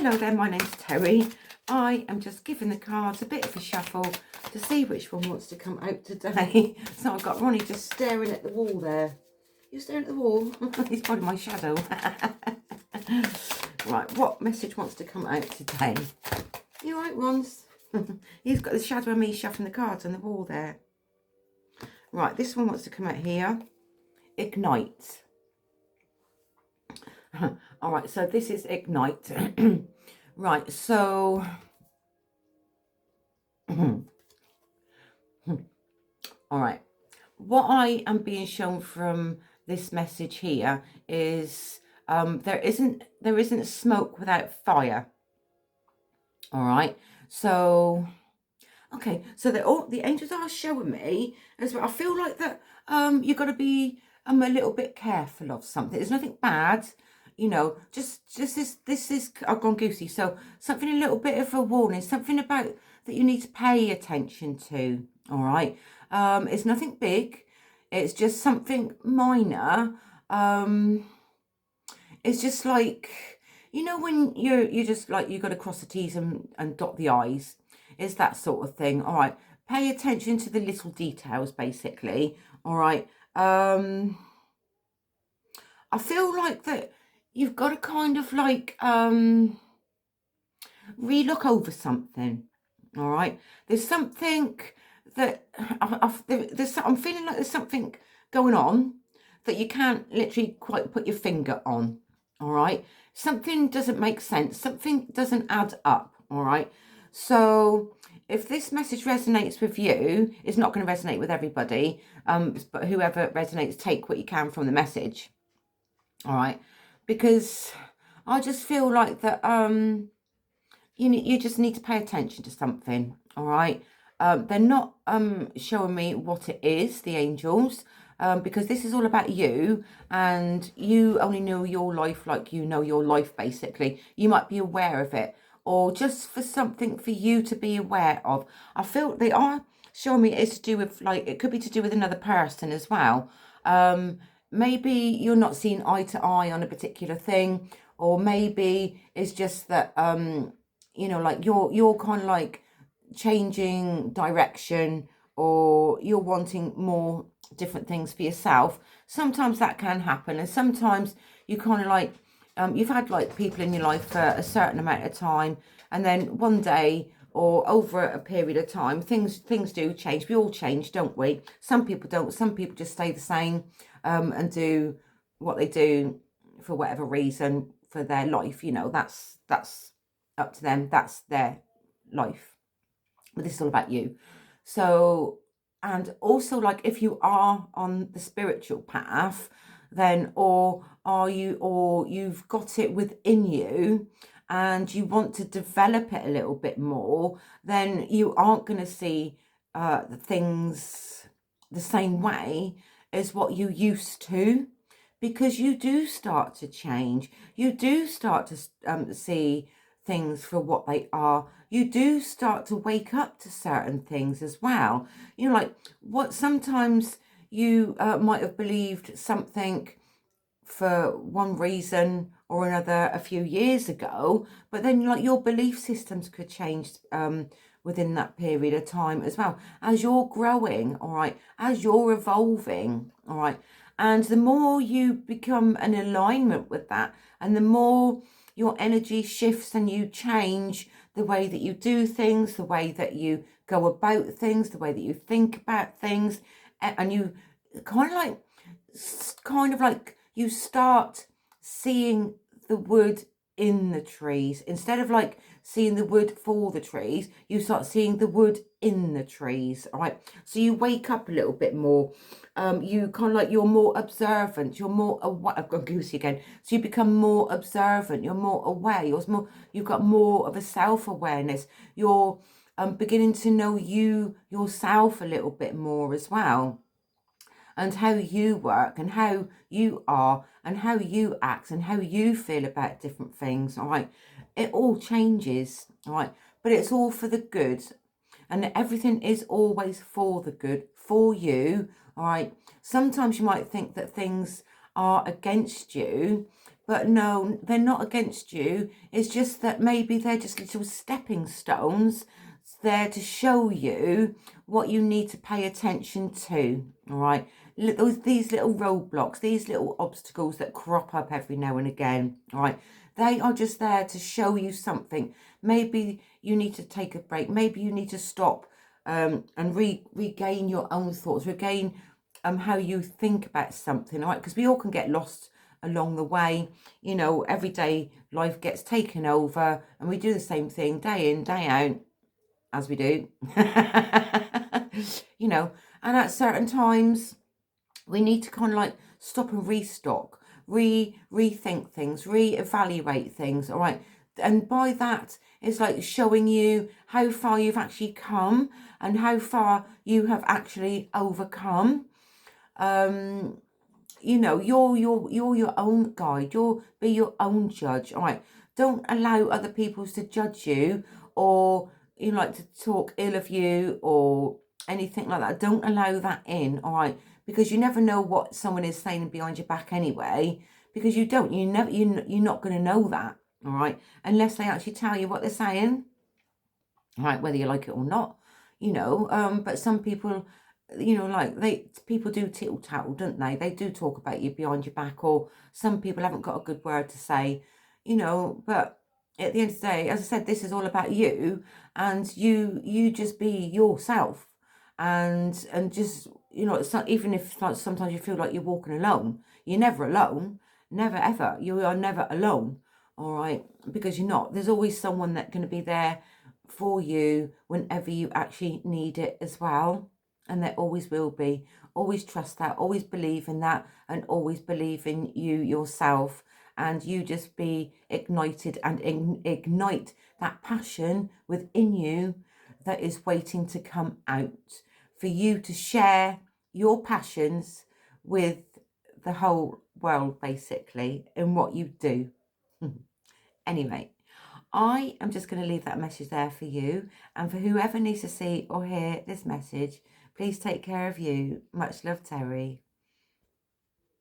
Hello there, my name's Terry. I am just giving the cards a bit of a shuffle to see which one wants to come out today. So I've got Ronnie just staring at the wall there. You staring at the wall? He's probably my shadow. Right, what message wants to come out today? You right, Rons? He's got the shadow of me shuffling the cards on the wall there. Right, this one wants to come out here. Ignite. All right, so this is Ignite. Right, so all right, what I am being shown from this message here is there isn't smoke without fire. All right, so okay, so the angels are showing me as well. I feel like that you've got to be a little bit careful of something. There's nothing bad, you know, just this is I've gone goosey. So something, a little bit of a warning, something about that you need to pay attention to. All right, it's nothing big, it's just something minor. It's just like, you know, when you're just like, you got to cross the T's and dot the I's. It's that sort of thing. All right, pay attention to the little details, basically. All right. I feel like that you've got to kind of like re-look over something. All right, there's something that I'm feeling like there's something going on that you can't literally quite put your finger on. All right, something doesn't make sense, something doesn't add up. All right, so if this message resonates with you, it's not going to resonate with everybody, but whoever resonates, take what you can from the message. All right, because I just feel like that you just need to pay attention to something. All right, they're not showing me what it is, the angels, because this is all about you, and you only know your life like you know your life, basically. You might be aware of it, or just for something for you to be aware of. I feel they are showing me it's to do with, like, it could be to do with another person as well. Maybe you're not seeing eye to eye on a particular thing, or maybe it's just that you know, like you're kind of like changing direction, or you're wanting more different things for yourself. Sometimes that can happen, and sometimes you kind of like you've had like people in your life for a certain amount of time, and then one day or over a period of time things do change. We all change, don't we? Some people don't. Some people just stay the same and do what they do for whatever reason for their life. You know, that's up to them, that's their life. But this is all about you. So, and also, like, if you are on the spiritual path, then or you've got it within you and you want to develop it a little bit more, then you aren't going to see the things the same way as what you used to, because you do start to change. You do start to see things for what they are. You do start to wake up to certain things as well. You know, like what sometimes you might have believed something for one reason or another a few years ago, but then like your belief systems could change within that period of time as well, as you're growing. All right, as you're evolving. All right, and the more you become in alignment with that, and the more your energy shifts and you change the way that you do things, the way that you go about things, the way that you think about things, and you kind of like you start seeing the wood in the trees. Instead of like seeing the wood for the trees, you start seeing the wood in the trees. All right, so you wake up a little bit more. You kind of like, you're more observant, you're more aware. I've got goosey again. So you become more observant, you're more aware, you've got more of a self-awareness. You're beginning to know yourself a little bit more as well, and how you work and how you are and how you act and how you feel about different things. All right, it all changes. All right, but it's all for the good, and everything is always for the good, for you. All right, sometimes you might think that things are against you, But no, they're not against you. It's just that maybe they're just little stepping stones there to show you what you need to pay attention to. All right. These little roadblocks, these little obstacles that crop up every now and again. All right. They are just there to show you something. Maybe you need to take a break. Maybe you need to stop and regain your own thoughts, regain how you think about something, all right? Because we all can get lost along the way. You know, every day life gets taken over and we do the same thing day in, day out, as we do. You know, and at certain times we need to kind of like stop and restock, rethink things, reevaluate things, all right? And by that, it's like showing you how far you've actually come and how far you have actually overcome. You know, you're your own guide. Be your own judge. All right. Don't allow other people to judge you, or you know, like to talk ill of you or anything like that. Don't allow that in. All right, because you never know what someone is saying behind your back anyway. Because you don't. You're not going to know that. All right, unless they actually tell you what they're saying. All right, whether you like it or not. You know. But some people, you know, like people do tittle tattle, don't they? They do talk about you behind your back, or some people haven't got a good word to say, you know. But at the end of the day, as I said, this is all about you, and you just be yourself, and just, you know, it's not, even if like sometimes you feel like you're walking alone, you're never alone, never ever. You are never alone, all right, because you're not. There's always someone that's going to be there for you whenever you actually need it as well. And there always will be. Always trust that, always believe in that, and always believe in you yourself. And you just be ignited and ignite that passion within you that is waiting to come out, for you to share your passions with the whole world, basically, in what you do. Anyway, I am just going to leave that message there for you. And for whoever needs to see or hear this message, please take care of you. Much love, Terri.